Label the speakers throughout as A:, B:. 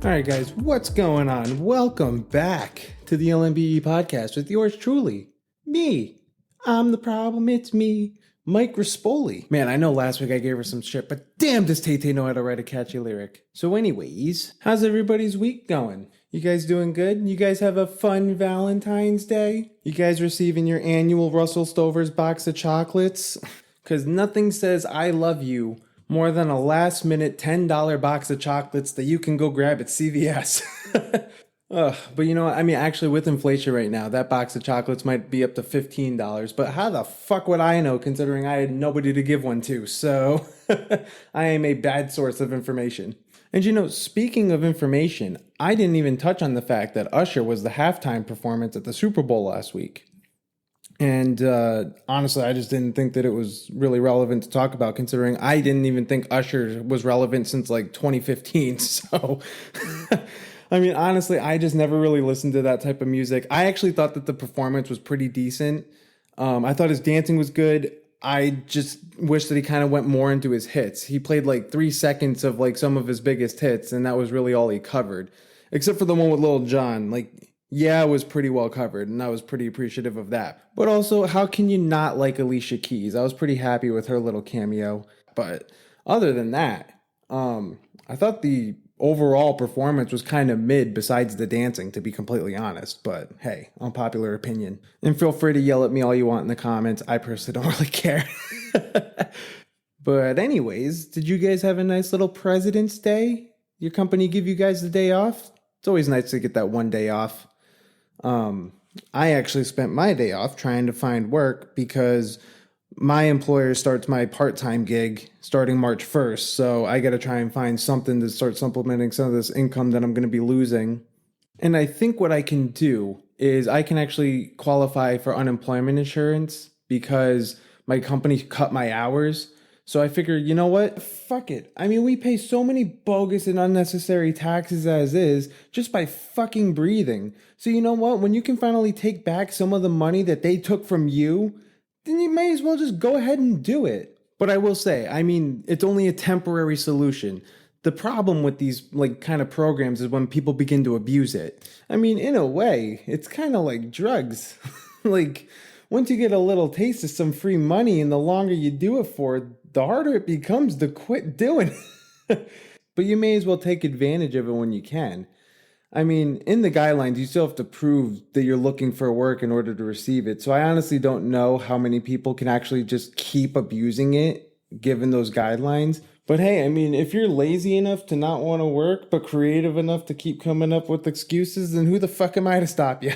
A: All right, guys, what's going on? Welcome back to the LMBE podcast with yours truly, me. I'm the problem, it's me, Mike Rispoli. Man, I know last week I gave her some shit, but damn does Tay-Tay know how to write a catchy lyric. So anyways, how's everybody's week going? You guys doing good? You guys have a fun Valentine's Day? You guys receiving your annual Russell Stover's box of chocolates? Because nothing says I love you more than a last minute $10 box of chocolates that you can go grab at CVS. But you know what? I mean, actually, with inflation right now, that box of chocolates might be up to $15. But how the fuck would I know, considering I had nobody to give one to? So I am a bad source of information. And you know, speaking of information, I didn't even touch on the fact that Usher was the halftime performance at the Super Bowl last week. And honestly, I just didn't think that it was really relevant to talk about, considering I didn't even think Usher was relevant since like 2015. So, I mean, honestly, I just never really listened to that type of music. I actually thought that the performance was pretty decent. I thought his dancing was good. I just wish that he kind of went more into his hits. He played like 3 seconds of like some of his biggest hits, and that was really all he covered. Except for the one with Lil Jon. Like, yeah, it was pretty well covered, and I was pretty appreciative of that. But also, how can you not like Alicia Keys? I was pretty happy with her little cameo. But other than that, I thought the overall performance was kind of mid besides the dancing, to be completely honest. But hey, unpopular opinion. And feel free to yell at me all you want in the comments. I personally don't really care. But anyways, did you guys have a nice little President's Day? Your company give you guys the day off? It's always nice to get that one day off. I actually spent my day off trying to find work because my employer starts my part-time gig starting March 1st. So I got to try and find something to start supplementing some of this income that I'm going to be losing. And I think what I can do is I can actually qualify for unemployment insurance because my company cut my hours. So I figured, you know what? Fuck it. I mean, we pay so many bogus and unnecessary taxes as is just by fucking breathing. So you know what? When you can finally take back some of the money that they took from you, then you may as well just go ahead and do it. But I will say, I mean, it's only a temporary solution. The problem with these like kind of programs is when people begin to abuse it. I mean, in a way, it's kind of like drugs. Like, once you get a little taste of some free money and the longer you do it for, the harder it becomes to quit doing it. But you may as well take advantage of it when you can. I mean, in the guidelines, you still have to prove that you're looking for work in order to receive it. So I honestly don't know how many people can actually just keep abusing it, given those guidelines. But hey, I mean, if you're lazy enough to not want to work, but creative enough to keep coming up with excuses, then who the fuck am I to stop you?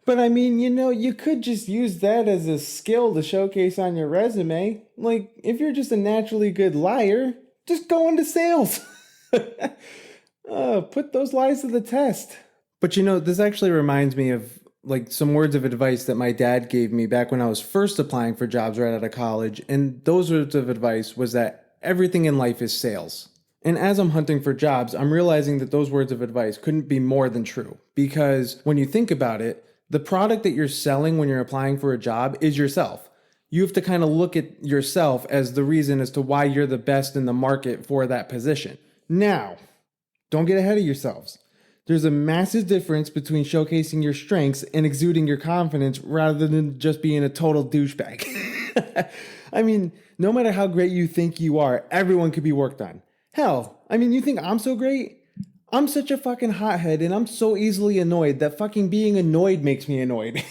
A: But I mean, you know, you could just use that as a skill to showcase on your resume. Like, if you're just a naturally good liar, just go into sales. Put those lies to the test. But you know, this actually reminds me of like some words of advice that my dad gave me back when I was first applying for jobs right out of college. And those words of advice was that everything in life is sales. And as I'm hunting for jobs, I'm realizing that those words of advice couldn't be more than true. Because when you think about it, the product that you're selling when you're applying for a job is yourself. You have to kind of look at yourself as the reason as to why you're the best in the market for that position. Now, don't get ahead of yourselves. There's a massive difference between showcasing your strengths and exuding your confidence rather than just being a total douchebag. I mean, no matter how great you think you are, everyone could be worked on. Hell, I mean, you think I'm so great? I'm such a fucking hothead and I'm so easily annoyed that fucking being annoyed makes me annoyed.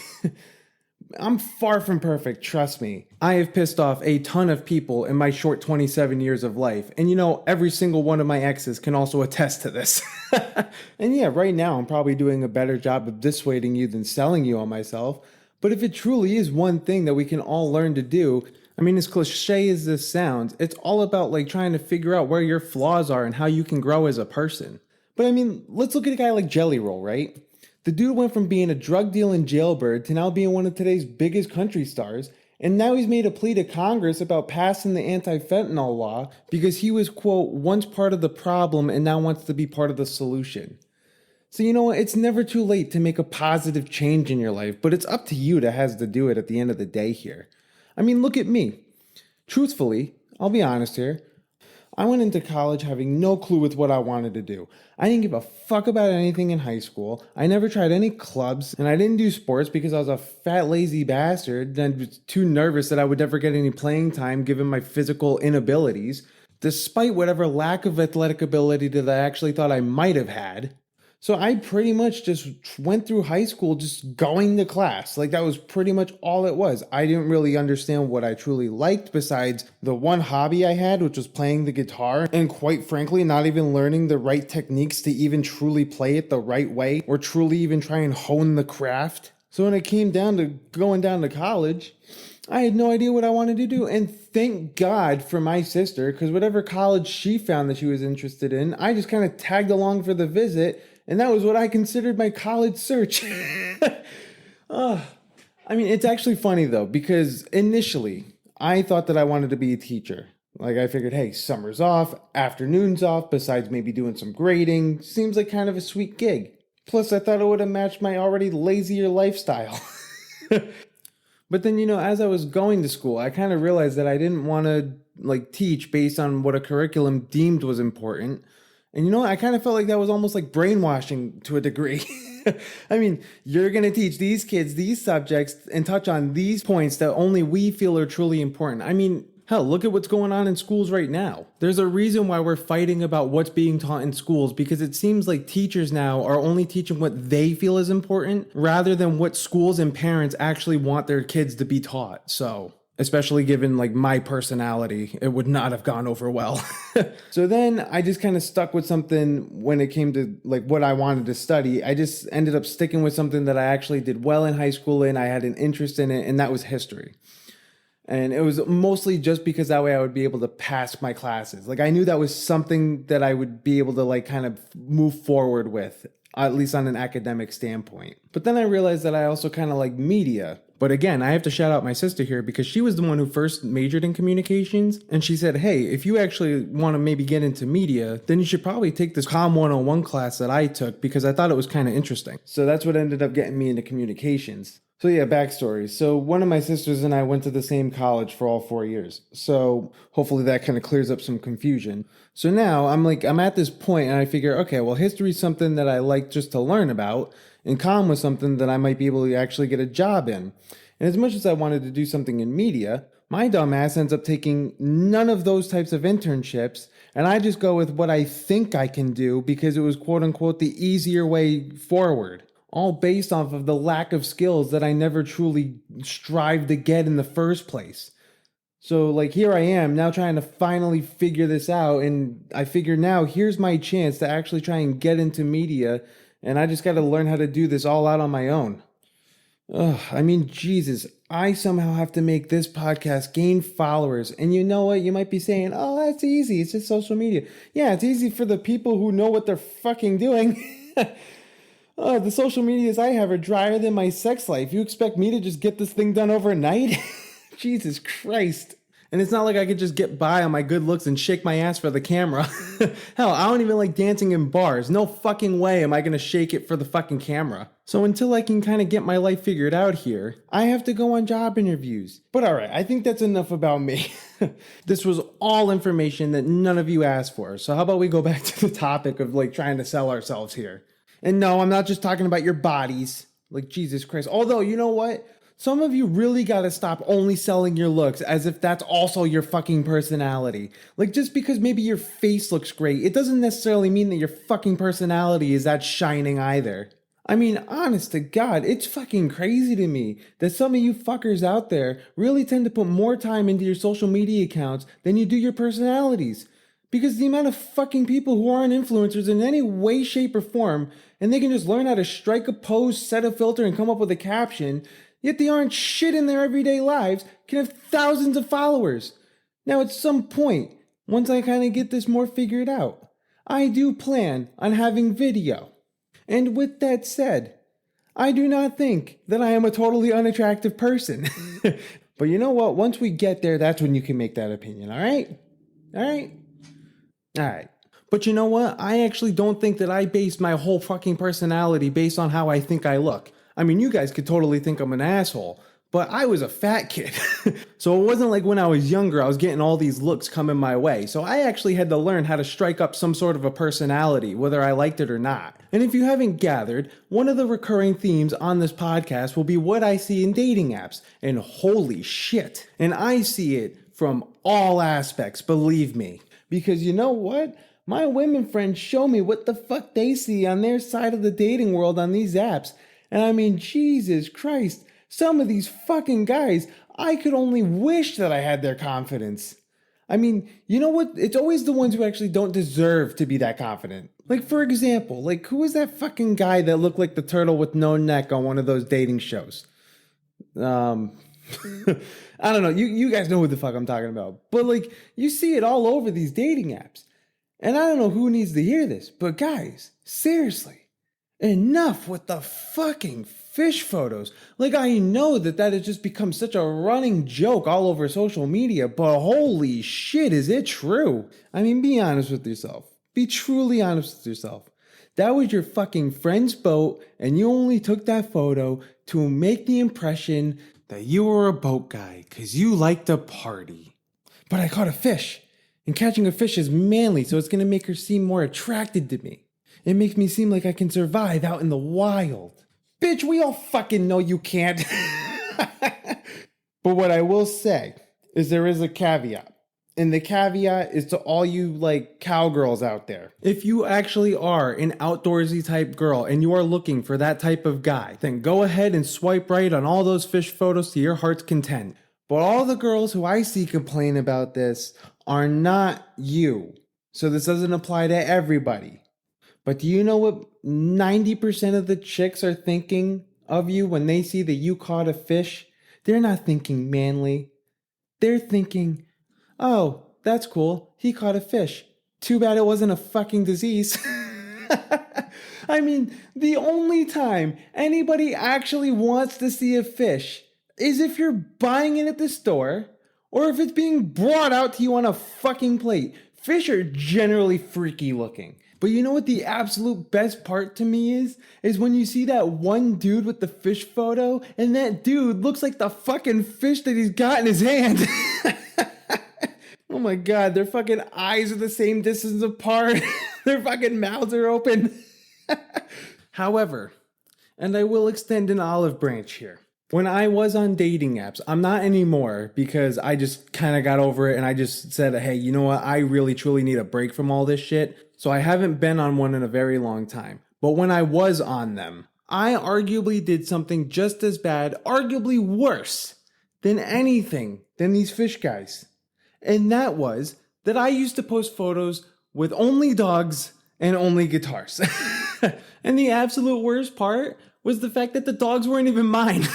A: I'm far from perfect, trust me. I have pissed off a ton of people in my short 27 years of life. And you know, every single one of my exes can also attest to this. And yeah, right now I'm probably doing a better job of dissuading you than selling you on myself. But if it truly is one thing that we can all learn to do, I mean, as cliche as this sounds, it's all about like trying to figure out where your flaws are and how you can grow as a person. But I mean, let's look at a guy like Jelly Roll, right? The dude went from being a drug dealing jailbird to now being one of today's biggest country stars. And now he's made a plea to Congress about passing the anti-fentanyl law because he was, quote, once part of the problem and now wants to be part of the solution. So you know what? It's never too late to make a positive change in your life, but it's up to you that has to do it at the end of the day here. I mean, look at me. Truthfully, I'll be honest here. I went into college having no clue with what I wanted to do. I didn't give a fuck about anything in high school. I never tried any clubs, and I didn't do sports because I was a fat, lazy bastard and was too nervous that I would never get any playing time given my physical inabilities, despite whatever lack of athletic ability that I actually thought I might have had. So I pretty much just went through high school just going to class. Like that was pretty much all it was. I didn't really understand what I truly liked besides the one hobby I had, which was playing the guitar. And quite frankly, not even learning the right techniques to even truly play it the right way or truly even try and hone the craft. So when it came down to going down to college, I had no idea what I wanted to do. And thank God for my sister, because whatever college she found that she was interested in, I just kind of tagged along for the visit. And that was what I considered my college search. It's actually funny though, because initially I thought that I wanted to be a teacher. Like I figured, hey, summer's off, afternoon's off, besides maybe doing some grading. Seems like kind of a sweet gig. Plus I thought it would have matched my already lazier lifestyle. But then, as I was going to school, I kind of realized that I didn't want to teach based on what a curriculum deemed was important. And I kind of felt like that was almost like brainwashing to a degree. You're going to teach these kids these subjects and touch on these points that only we feel are truly important. Hell, look at what's going on in schools right now. There's a reason why we're fighting about what's being taught in schools, because it seems like teachers now are only teaching what they feel is important rather than what schools and parents actually want their kids to be taught. So, especially given my personality, it would not have gone over well. So then I just kind of stuck with something when it came to what I wanted to study. I just ended up sticking with something that I actually did well in high school and I had an interest in it, and that was history. And it was mostly just because that way I would be able to pass my classes. I knew that was something that I would be able to kind of move forward with, at least on an academic standpoint. But then I realized that I also kind of like media. But again, I have to shout out my sister here because she was the one who first majored in communications. And she said, hey, if you actually want to maybe get into media, then you should probably take this Com 101 class that I took because I thought it was kind of interesting. So that's what ended up getting me into communications. So yeah, backstory. So one of my sisters and I went to the same college for all 4 years. So hopefully that kind of clears up some confusion. So now I'm at this point and I figure, okay, well, history is something that I like just to learn about. And comm was something that I might be able to actually get a job in. And as much as I wanted to do something in media, my dumb ass ends up taking none of those types of internships. And I just go with what I think I can do because it was quote unquote the easier way forward. All based off of the lack of skills that I never truly strived to get in the first place. So here I am now trying to finally figure this out. And I figure now here's my chance to actually try and get into media. And I just got to learn how to do this all out on my own. Jesus, I somehow have to make this podcast gain followers. And you know what? You might be saying, oh, that's easy. It's just social media. Yeah, it's easy for the people who know what they're fucking doing. Oh, the social medias I have are drier than my sex life. You expect me to just get this thing done overnight? Jesus Christ. And it's not like I could just get by on my good looks and shake my ass for the camera. Hell, I don't even like dancing in bars. No fucking way am I going to shake it for the fucking camera. So until I can kind of get my life figured out here, I have to go on job interviews. But alright, I think that's enough about me. This was all information that none of you asked for. So how about we go back to the topic of trying to sell ourselves here. And no, I'm not just talking about your bodies. Jesus Christ. Although, you know what? Some of you really gotta stop only selling your looks as if that's also your fucking personality. Just because maybe your face looks great, it doesn't necessarily mean that your fucking personality is that shining either. Honest to God, it's fucking crazy to me that some of you fuckers out there really tend to put more time into your social media accounts than you do your personalities. Because the amount of fucking people who aren't influencers in any way, shape, or form, and they can just learn how to strike a pose, set a filter, and come up with a caption, yet they aren't shit in their everyday lives, can have thousands of followers. Now at some point, once I kind of get this more figured out, I do plan on having video. And with that said, I do not think that I am a totally unattractive person. But you know what? Once we get there, that's when you can make that opinion, alright? Alright? Alright. But you know what? I actually don't think that I base my whole fucking personality based on how I think I look. You guys could totally think I'm an asshole. But I was a fat kid. So it wasn't like when I was younger, I was getting all these looks coming my way. So I actually had to learn how to strike up some sort of a personality, whether I liked it or not. And if you haven't gathered, one of the recurring themes on this podcast will be what I see in dating apps. And holy shit. And I see it from all aspects, believe me. Because you know what? My women friends show me what the fuck they see on their side of the dating world on these apps. And I mean, Jesus Christ. Some of these fucking guys, I could only wish that I had their confidence. I mean, you know what? It's always the ones who actually don't deserve to be that confident. Like, for example, like, who was that fucking guy that looked like the turtle with no neck on one of those dating shows? I don't know. You guys know who the fuck I'm talking about. But, like, you see it all over these dating apps. And I don't know who needs to hear this, but guys, seriously, enough with the fucking fish photos. Like, I know that has just become such a running joke all over social media, but holy shit, is it true? I mean, be honest with yourself. Be truly honest with yourself. That was your fucking friend's boat, and you only took that photo to make the impression that you were a boat guy, because you like to party. But I caught a fish, and catching a fish is manly, so it's going to make her seem more attracted to me. It makes me seem like I can survive out in the wild. Bitch, we all fucking know you can't. But what I will say is there is a caveat. And the caveat is to all you, like, cowgirls out there. If you actually are an outdoorsy type girl and you are looking for that type of guy, then go ahead and swipe right on all those fish photos to your heart's content. But all the girls who I see complain about this are not you. So this doesn't apply to everybody. But do you know what 90% of the chicks are thinking of you when they see that you caught a fish? They're not thinking manly. They're thinking, oh, that's cool. He caught a fish. Too bad it wasn't a fucking disease. I mean, the only time anybody actually wants to see a fish is if you're buying it at the store or if it's being brought out to you on a fucking plate. Fish are generally freaky looking. But you know what the absolute best part to me is? Is when you see that one dude with the fish photo, and that dude looks like the fucking fish that he's got in his hand. Oh my God, their fucking eyes are the same distance apart. Their fucking mouths are open. However, and I will extend an olive branch here. When I was on dating apps, I'm not anymore because I just kind of got over it and I just said, hey, you know what? I really truly need a break from all this shit. So I haven't been on one in a very long time. But when I was on them, I arguably did something just as bad, arguably worse than these fish guys. And that was that I used to post photos with only dogs and only guitars. And the absolute worst part was the fact that the dogs weren't even mine.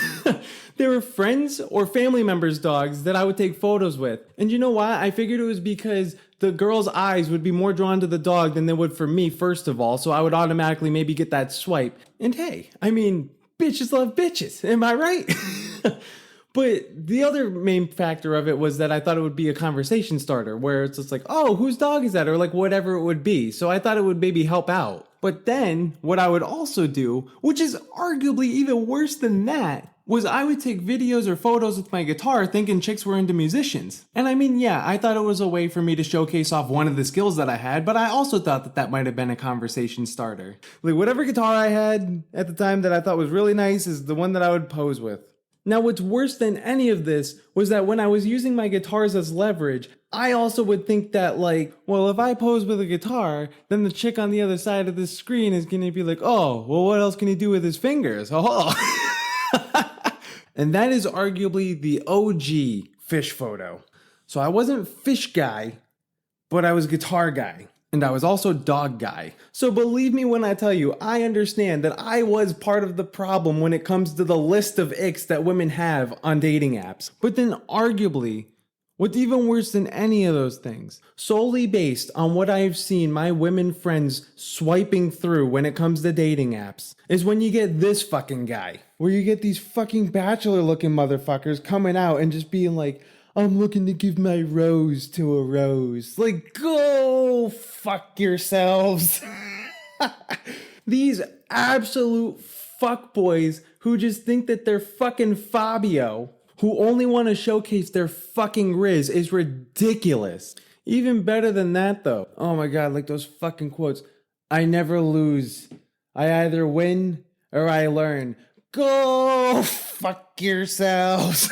A: They were friends or family members' dogs that I would take photos with. And you know why? I figured it was because the girl's eyes would be more drawn to the dog than they would for me, first of all. So I would automatically maybe get that swipe. And hey, I mean, bitches love bitches. Am I right? But the other main factor of it was that I thought it would be a conversation starter where it's just like, oh, whose dog is that? Or like whatever it would be. So I thought it would maybe help out. But then what I would also do, which is arguably even worse than that, was I would take videos or photos with my guitar thinking chicks were into musicians. And I mean, yeah, I thought it was a way for me to showcase off one of the skills that I had, but I also thought that might have been a conversation starter. Like whatever guitar I had at the time that I thought was really nice is the one that I would pose with. Now, what's worse than any of this was that when I was using my guitars as leverage, I also would think that, like, well, if I pose with a guitar, then the chick on the other side of the screen is going to be like, oh, well, what else can he do with his fingers? Oh. And that is arguably the OG fish photo. So I wasn't fish guy, but I was guitar guy. And I was also dog guy. So believe me when I tell you, I understand that I was part of the problem when it comes to the list of icks that women have on dating apps. But then arguably, what's even worse than any of those things, solely based on what I've seen my women friends swiping through when it comes to dating apps, is when you get this fucking guy. Where you get these fucking bachelor looking motherfuckers coming out and just being like, I'm looking to give my rose to a rose. Like, go fuck yourselves. These absolute fuckboys who just think that they're fucking Fabio, who only want to showcase their fucking riz, is ridiculous. Even better than that, though. Oh my god, like those fucking quotes. I never lose. I either win or I learn. Go fuck yourselves.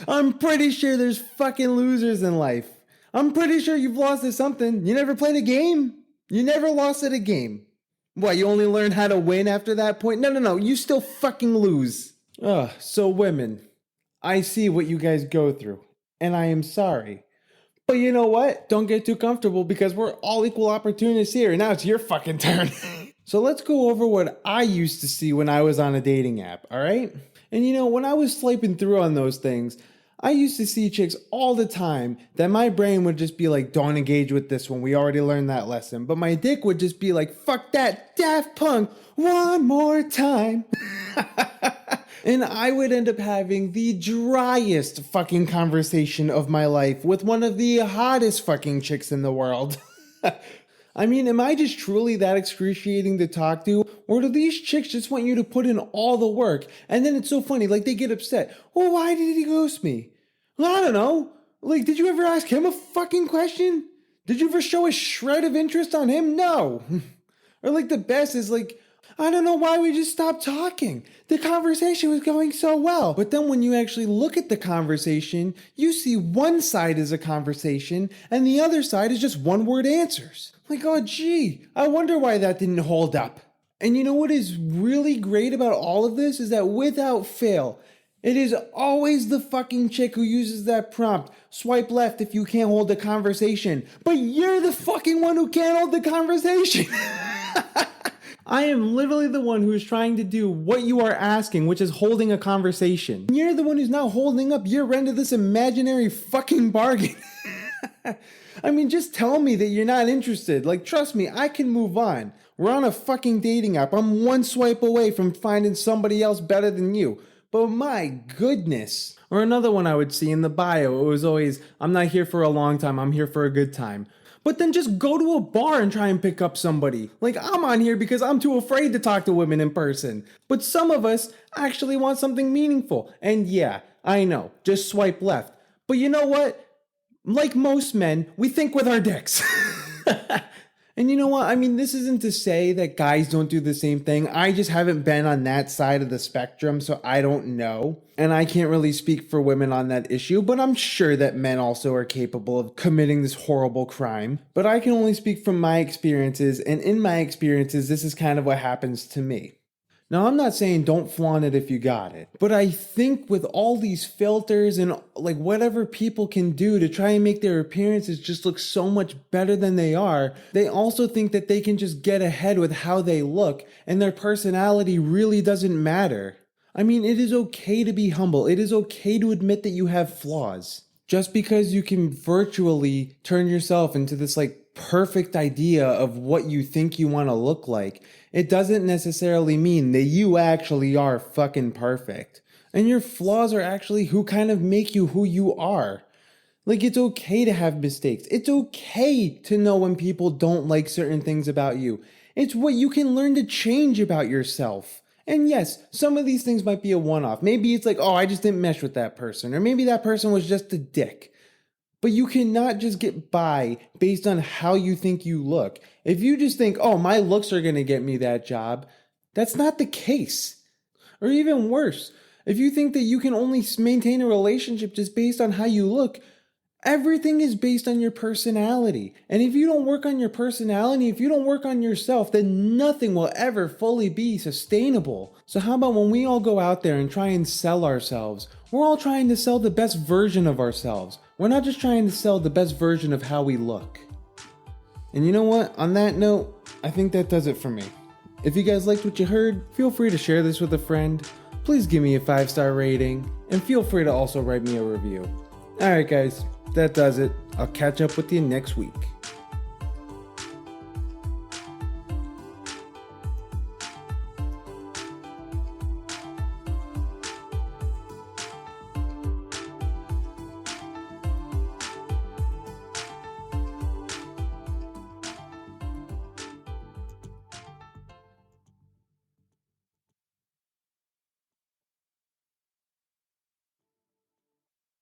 A: I'm pretty sure there's fucking losers in life. I'm pretty sure you've lost at something. You never played a game? You never lost at a game. What, you only learned how to win after that point? No. You still fucking lose. Ugh, so women, I see what you guys go through, and I am sorry. But you know what? Don't get too comfortable because we're all equal opportunists here, and now it's your fucking turn. So let's go over what I used to see when I was on a dating app, alright? And you know, when I was swiping through on those things, I used to see chicks all the time that my brain would just be like, don't engage with this one, we already learned that lesson. But my dick would just be like, fuck that, Daft Punk, one more time. And I would end up having the driest fucking conversation of my life with one of the hottest fucking chicks in the world. I mean, am I just truly that excruciating to talk to? Or do these chicks just want you to put in all the work? And then it's so funny, like they get upset. Well, why did he ghost me? Well, I don't know. Like, did you ever ask him a fucking question? Did you ever show a shred of interest on him? No. Or like the best is like, I don't know why we just stopped talking. The conversation was going so well. But then when you actually look at the conversation, you see one side is a conversation and the other side is just one-word answers. Like, oh gee, I wonder why that didn't hold up. And you know what is really great about all of this is that without fail, it is always the fucking chick who uses that prompt, swipe left if you can't hold a conversation. But you're the fucking one who can't hold the conversation. I am literally the one who is trying to do what you are asking, which is holding a conversation. You're the one who's not holding up your end of this imaginary fucking bargain. I mean, just tell me that you're not interested. Like, trust me, I can move on. We're on a fucking dating app. I'm one swipe away from finding somebody else better than you. But my goodness. Or another one I would see in the bio, it was always, I'm not here for a long time, I'm here for a good time. But then just go to a bar and try and pick up somebody. Like, I'm on here because I'm too afraid to talk to women in person. But some of us actually want something meaningful. And yeah, I know, just swipe left. But you know what? Like most men, we think with our dicks. And you know what? I mean, this isn't to say that guys don't do the same thing. I just haven't been on that side of the spectrum, so I don't know. And I can't really speak for women on that issue, but I'm sure that men also are capable of committing this horrible crime. But I can only speak from my experiences, and in my experiences, this is kind of what happens to me. Now, I'm not saying don't flaunt it if you got it, but I think with all these filters and like whatever people can do to try and make their appearances just look so much better than they are, they also think that they can just get ahead with how they look and their personality really doesn't matter. I mean, it is okay to be humble. It is okay to admit that you have flaws. Just because you can virtually turn yourself into this like perfect idea of what you think you want to look like, it doesn't necessarily mean that you actually are fucking perfect. And your flaws are actually who kind of make you who you are. Like, it's okay to have mistakes. It's okay to know when people don't like certain things about you. It's what you can learn to change about yourself. And yes, some of these things might be a one-off. Maybe it's like, oh, I just didn't mesh with that person. Or maybe that person was just a dick. But you cannot just get by based on how you think you look. If you just think, oh, my looks are going to get me that job, that's not the case. Or even worse, if you think that you can only maintain a relationship just based on how you look, everything is based on your personality. And if you don't work on your personality, if you don't work on yourself, then nothing will ever fully be sustainable. So how about when we all go out there and try and sell ourselves, we're all trying to sell the best version of ourselves. We're not just trying to sell the best version of how we look. And you know what? On that note, I think that does it for me. If you guys liked what you heard, feel free to share this with a friend. Please give me a 5-star rating, and feel free to also write me a review. Alright guys, that does it. I'll catch up with you next week.